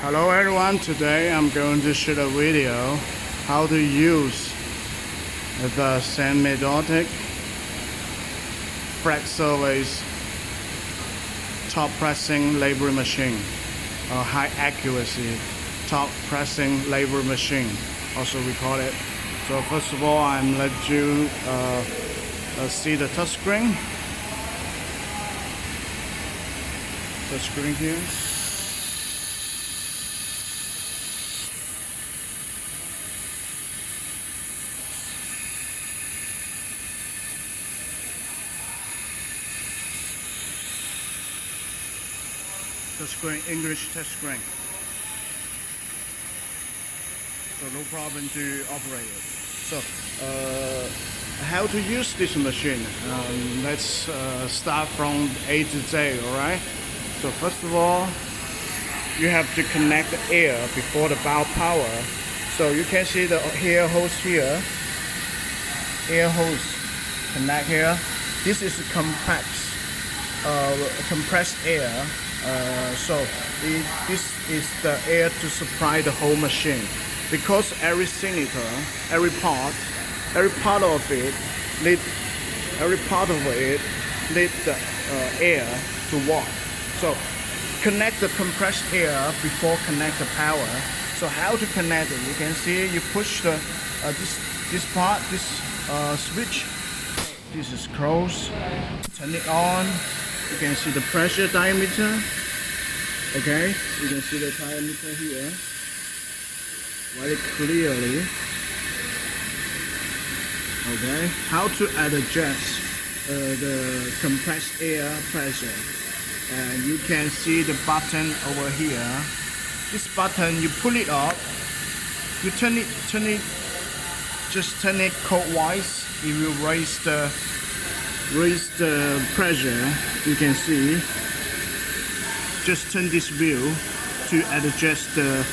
Hello everyone, today I'm going to shoot a video how to use the semi-automatic flat service top pressing labor machine, a high accuracy top pressing labor machine, also we call it. So first of all, I'm let you see the touchscreen. Touchscreen here. Touchscreen, English touchscreen. So no problem to operate it. So how to use this machine? Let's start from A to Z, alright? So first of all, you have to connect the air before the valve power. So you can see the air hose here. Air hose connect here. This is compressed air. This is the air to supply the whole machine, because every cylinder, every part of it need the air to work. So connect the compressed air before connect the power. So how to connect it? You can see you push the this switch. This is closed. Turn it on. You can see the pressure diameter. Okay, you can see the diameter here very clearly. Okay, how to adjust the compressed air pressure? And you can see the button over here. This button, you pull it up, you turn it, just turn it clockwise. It will raise the pressure. You can see. Just turn this wheel to adjust the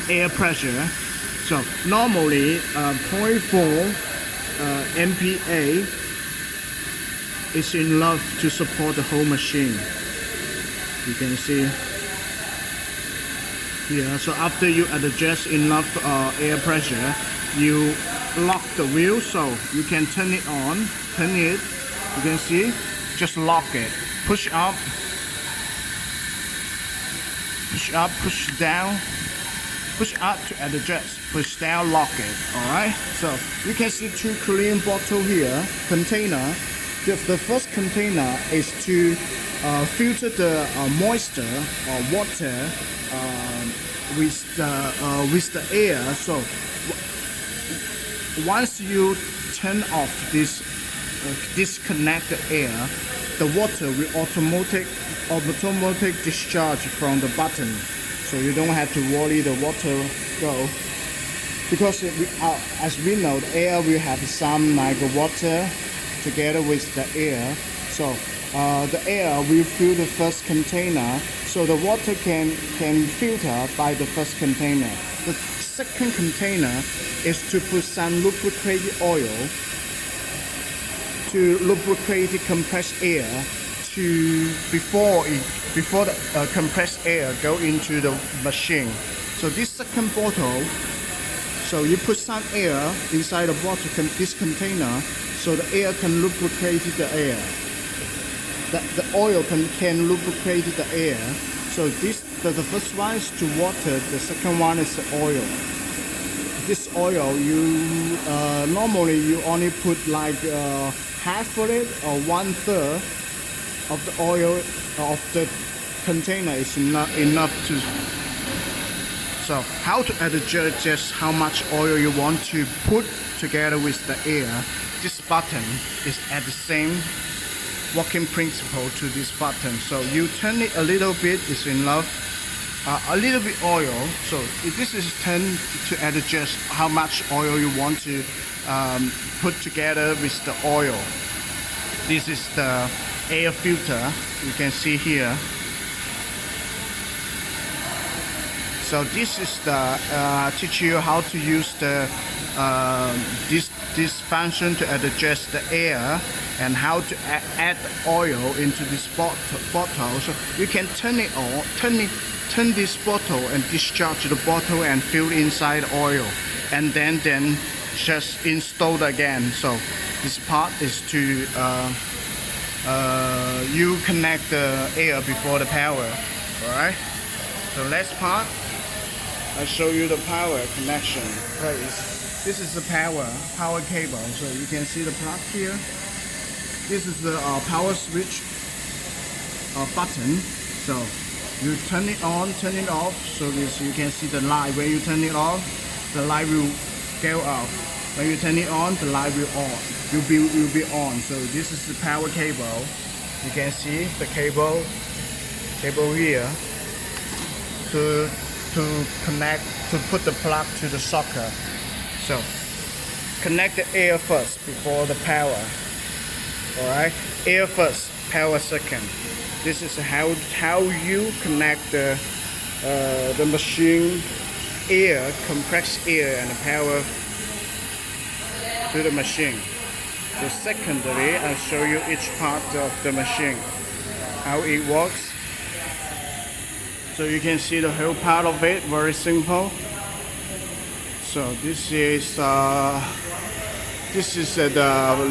air pressure. So normally 0.4 MPa is enough to support the whole machine. You can see here. So after you adjust enough air pressure, you lock the wheel, so you can turn it on, turn it. You can see, just lock it, push up, push down, push up to adjust, push down, lock it. Alright, so you can see two clean bottle here, container. The first container is to filter the moisture or water with the air. So once you turn off this disconnect the air, the water will automatic discharge from the button, so you don't have to worry the water go, because as we know, the air will have some like water together with the air. So the air will fill the first container, so the water can filter by the first container. The second container is to put some lubricated oil to lubricate the compressed air before the compressed air go into the machine. So this second bottle, so you put some air inside the bottle, this container, so the air can lubricate the air. The oil can lubricate the air. So the first one is to water, the second one is the oil. This oil, you normally you only put like half of it or 1/3 of the oil of the container is not enough to. So how to adjust just how much oil you want to put together with the air? This button is at the same working principle to this button. So you turn it a little bit, is enough. A little bit oil. So if this is turned to adjust how much oil you want to put together with the oil. This is the air filter. You can see here. So this is the teach you how to use the this function to adjust the air, and how to add oil into this bottle. So you can turn it on, turn turn this bottle and discharge the bottle and fill inside oil, and then just installed again. So this part is to you connect the air before the power. Alright, so last part, I'll show you the power connection place. This is the power cable. So you can see the plug here. This is the power switch button. So you turn it on, turn it off. So this, you can see the light. When you turn it off, the light will go off. When you turn it on, the light will be on. So this is the power cable. You can see the cable here to connect, to put the plug to the socket. So connect the air first before the power. Alright, air first, power second. This is how you connect the machine air, compressed air, and the power to the machine. So secondly, I'll show you each part of the machine, how it works. So you can see the whole part of it, very simple. So this is the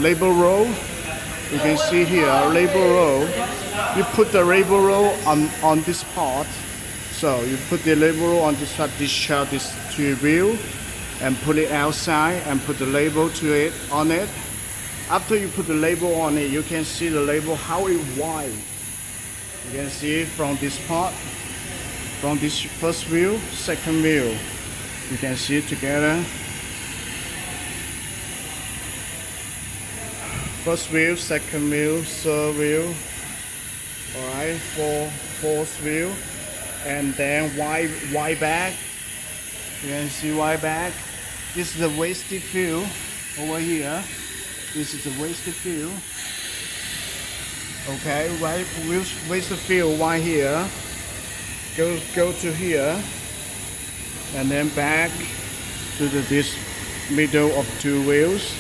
label roll. You can see here, label roll. You put the label roll on this part. So you put the label roll on this part, discharge this to your wheel, and put it outside and put the label on it. After you put the label on it, you can see the label how it wide. You can see from this part, from this first wheel, second wheel. You can see it together. First wheel, second wheel, third wheel. Alright, fourth wheel. And then wide back. You can see wide back. This is the wasted fuel over here. This is the wasted fuel. Okay, right, wasted fuel right here. Go to here, and then back to this middle of two wheels,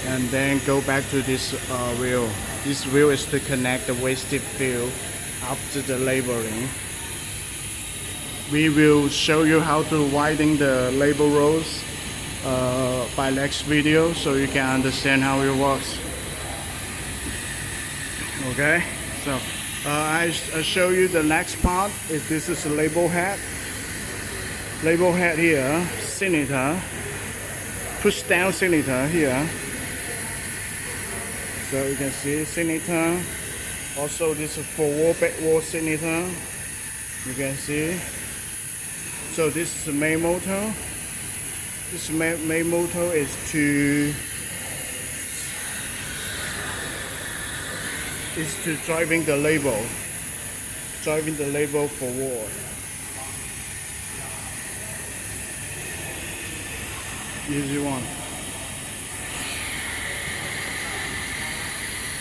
and then go back to this wheel. This wheel is to connect the wasted fuel after the labeling. We will show you how to widen the label rolls by next video, so you can understand how it works. Okay, so I show you the next part. This is the label head. Label head here, cylinder, push down cylinder here. So you can see cylinder. Also this is forward backward cylinder. You can see. So this is the main motor. This main motor is to driving the label forward. Easy one.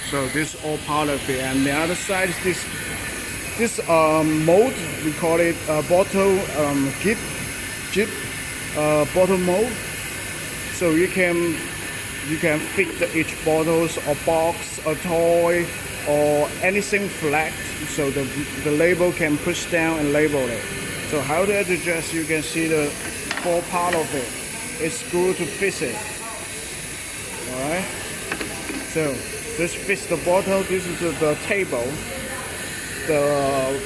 So this is all part of it, and the other side is this mold. We call it bottle jib bottle mold. So you can fit each bottles or box or toy or anything flat, so the label can push down and label it. So how to adjust, you can see the four part of it. It's screw to fit it. Alright. So this fits the bottle. This is the table, the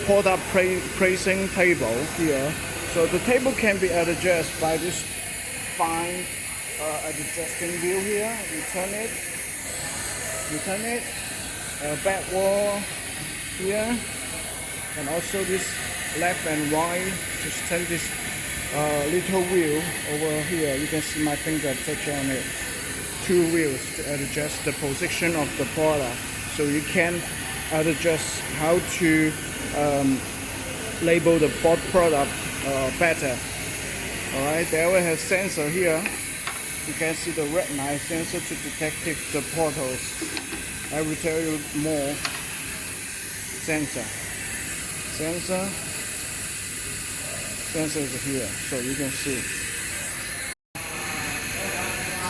product pricing table here. So the table can be adjusted by this fine adjusting wheel here. You turn it backward here, and also this left and right. Just turn this little wheel over here. You can see my finger touch on it. Two wheels to adjust the position of the product, so you can adjust how to label the product better. Alright, there we have sensor here. You can see the red line sensor to detect the portals. I will tell you more. Sensor is here, so you can see.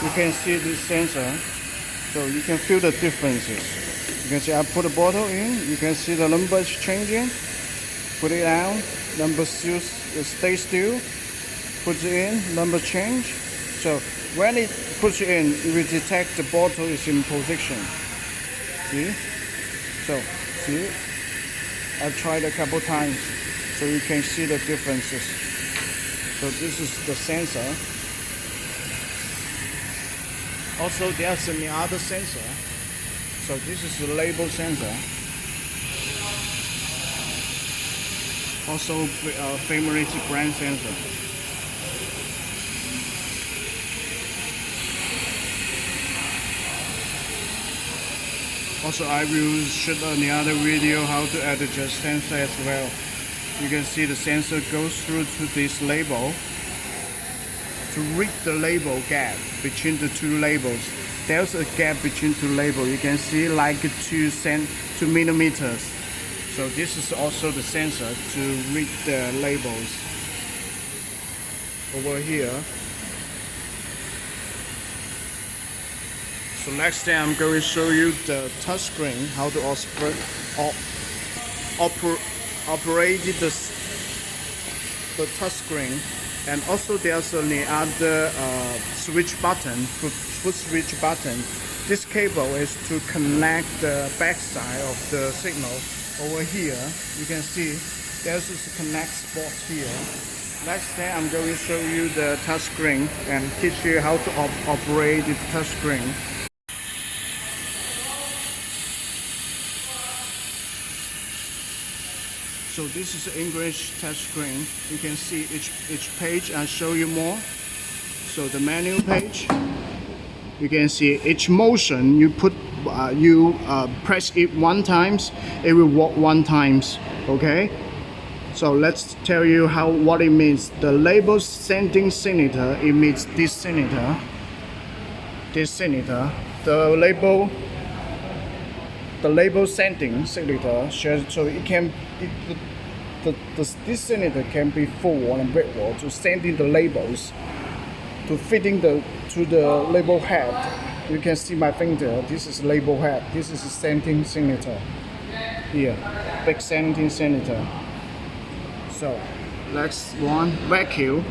You can see this sensor, so you can feel the differences. You can see I put a bottle in. You can see the number is changing. Put it down, number still stay still. Put it in, number change. So when it puts it in, it will detect the bottle is in position. See? So see? I've tried a couple times, so you can see the differences. So this is the sensor. Also, there's another sensor. So this is the label sensor. Also, favorite brand sensor. Also, I will shoot another video how to adjust sensor as well. You can see the sensor goes through to this label to read the label gap between the two labels. There's a gap between two labels. You can see like 2 millimeters. So this is also the sensor to read the labels. Over here. So next time I'm going to show you the touch screen, how to operate the touch screen. And also there's another switch button, foot switch button. This cable is to connect the back side of the signal. Over here, you can see there's a connect spot here. Next time I'm going to show you the touch screen and teach you how to operate the touch screen. So this is the English touch screen. You can see each page. I'll show you more. So the menu page, you can see each motion you put. You press it 1 time, it will walk 1 time. Okay. So let's tell you what it means. The label sending signature, it means this signature. This signature. The label sending signature, so it can. This signature can be forward and backward to sending the labels to fitting to the label head. You can see my finger. This is label head. This is a sending signature. Here, big sending signature. So next one, vacuum.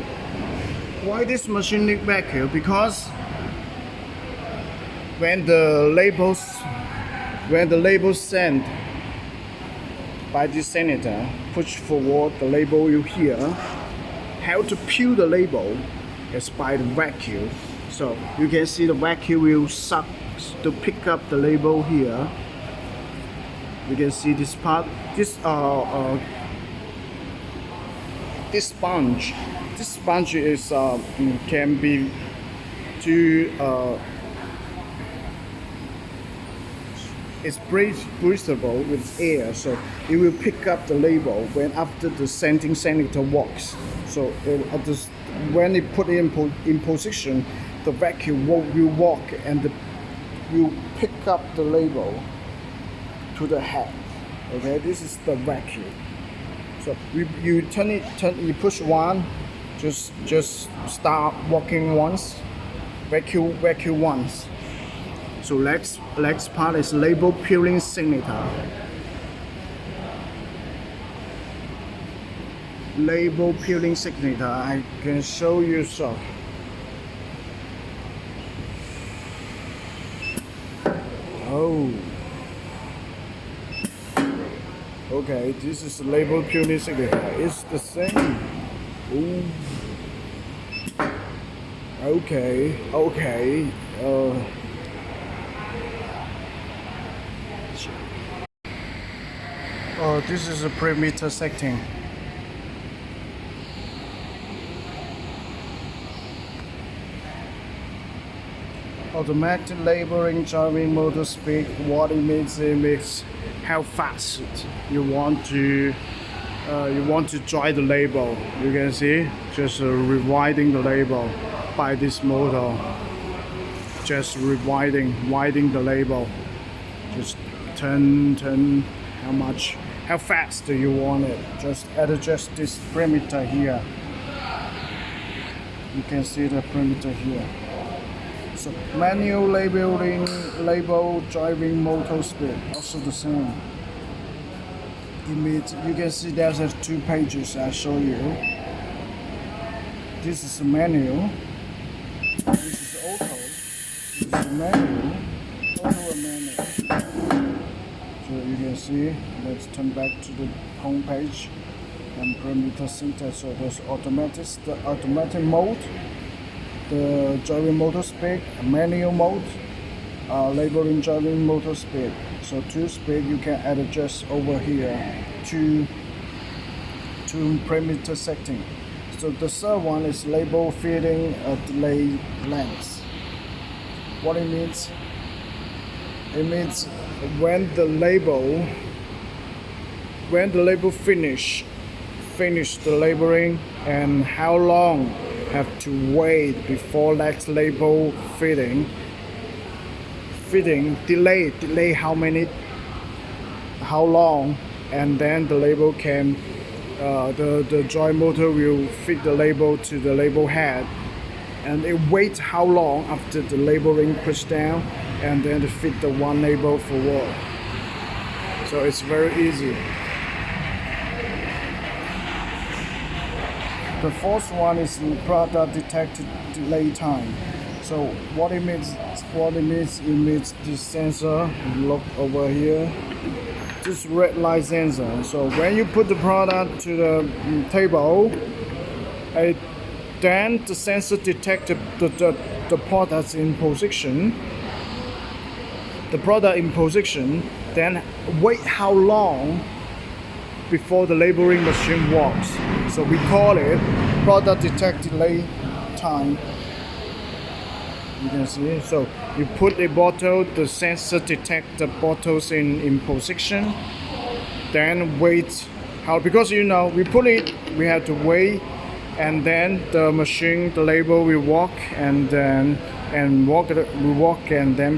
Why this machine need vacuum? Because when the labels sent by this senator, push forward the label you hear. How to peel the label is by the vacuum. So you can see the vacuum will suck to pick up the label here. You can see this part. This sponge. This sponge is can be to it's breathable with air, so it will pick up the label when after the sending senator walks. So when it put it in position, the vacuum will walk and will pick up the label to the head. Okay, this is the vacuum. So you you push 1, just start walking once, vacuum once. So next part is label peeling signature. Label peeling signature. I can show you so. Oh. Okay, this is label peeling signature. It's the same. Ooh. Okay. Oh, this is a perimeter setting. Automatic labeling, driving motor speed. What it means how fast you want to drive the label. You can see just rewinding the label by this motor. Just widening the label. Just turn. How fast do you want it? Just adjust this parameter here. You can see the parameter here. So manual labeling, label driving motor speed, also the same. You can see there's 2 pages I show you. This is the manual. This is auto. This is the manual. Auto and manual. So you can see. Let's turn back to the home page and parameter center. So there's the automatic mode, the driving motor speed, manual mode, labeling driving motor speed. So 2 speed you can adjust over here to parameter setting. So the third one is label feeding delay length. What it means? It means when the label finish the labeling and how long have to wait before next label feeding delay how long, and then the label can the drive motor will feed the label to the label head, and it waits how long after the labeling push down, and then to feed the one label forward. So it's very easy. The fourth one is product detected delay time. So what it means, it means this sensor, look over here, this red light sensor. So when you put the product to the table, then the sensor detects the products in position. The product in position, then wait how long before the labeling machine works. So we call it product detect delay time. You can see. So you put a bottle, the sensor detect the bottles in position, then wait how, because we put it, we have to wait, and then the machine, the label will walk, and then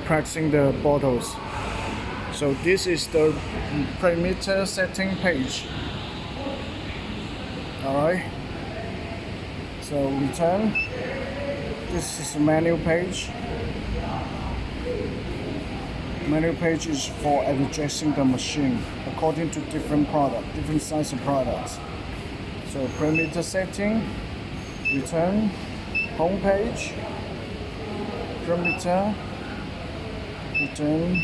pressing the bottles. So this is the parameter setting page. Alright. So return. This is the manual page. Manual page is for adjusting the machine according to different size of products. So parameter setting, return, home page, parameter, return.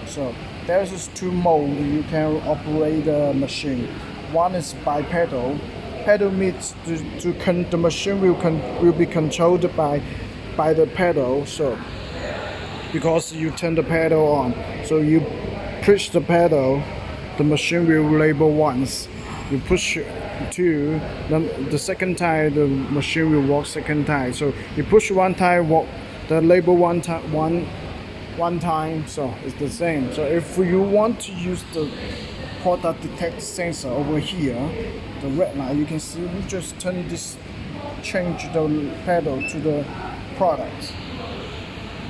So there's just 2 modes you can operate the machine. One is bipedal. Pedal means the machine will be controlled by the pedal. So because you turn the pedal on, so you push the pedal, the machine will label once. You push 2, then the second time the machine will walk second time. So you push 1 time, walk the label one time, so it's the same. So if you want to use the product detect sensor over here, the red light, you can see we just change the pedal to the product.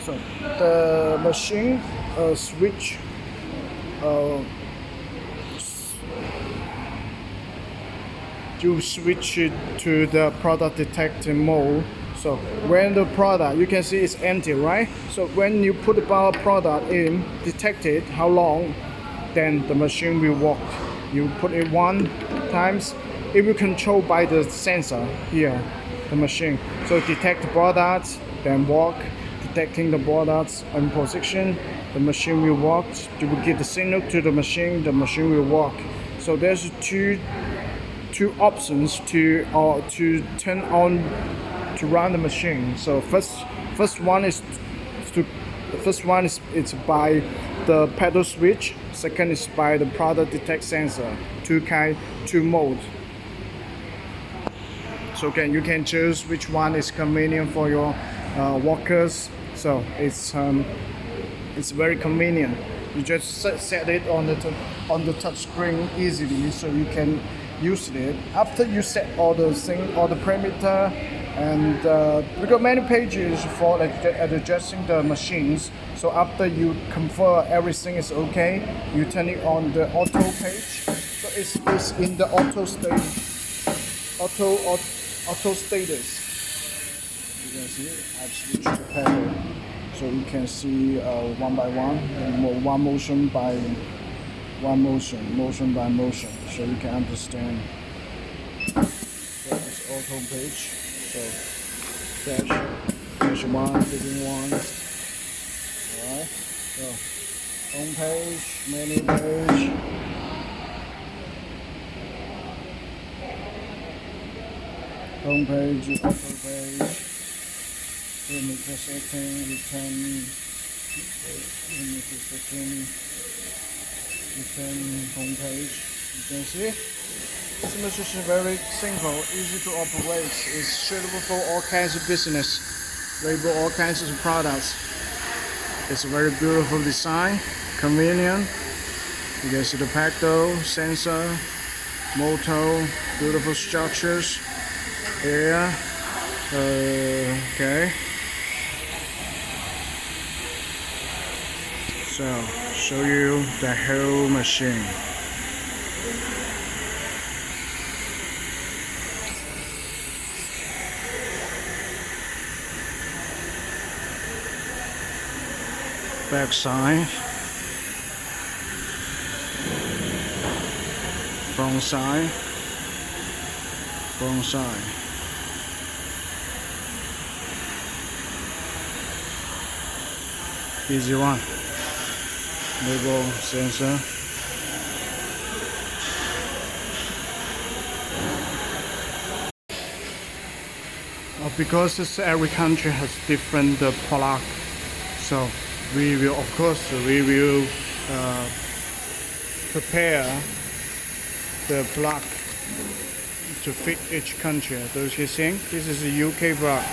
So the machine switch it to the product detecting mode. So when the product, you can see it's empty, right? So when you put the product in, detect it how long, then the machine will walk. You put it 1 times, it will control by the sensor here, the machine. So detect the products, then walk. Detecting the products in position, the machine will walk. You will give the signal to the machine will walk. So there's two options to turn on to run the machine. So first one is it's by the pedal switch. Second is by the product detect sensor. Two modes. So you can choose which one is convenient for your workers. So it's very convenient. You just set it on the touch screen easily, so you can use it. After you set all the parameter, and we got many pages for adjusting the machines. So after you confirm everything is okay, you turn it on the auto page. So it's in the auto status. You can see I've switched to pedal. So you can see one by one, one motion by one motion by motion, so you can understand. That is auto page. So dash one, fitting one. Alright. So home page, menu page. Home page, auto page. Limiter setting, return. Limiter setting. Return home page. You can see. This machine is very simple, easy to operate. It's suitable for all kinds of business, label all kinds of products. It's a very beautiful design, convenient. You can see the pacto, sensor, motor, beautiful structures, air. Okay. So, show you the whole machine. Back side, front side, front side. Easy one. Label sensor. Because every country has different product, so we will, of course, prepare the block to fit each country. Don't you think? This is a UK block.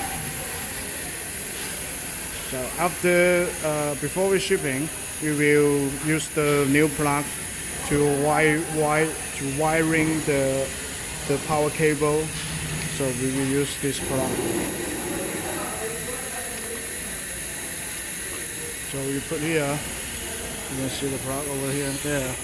So after, before we shipping, we will use the new plug to wiring the power cable. So we will use this plug. So you put here, you can see the plug over here, there.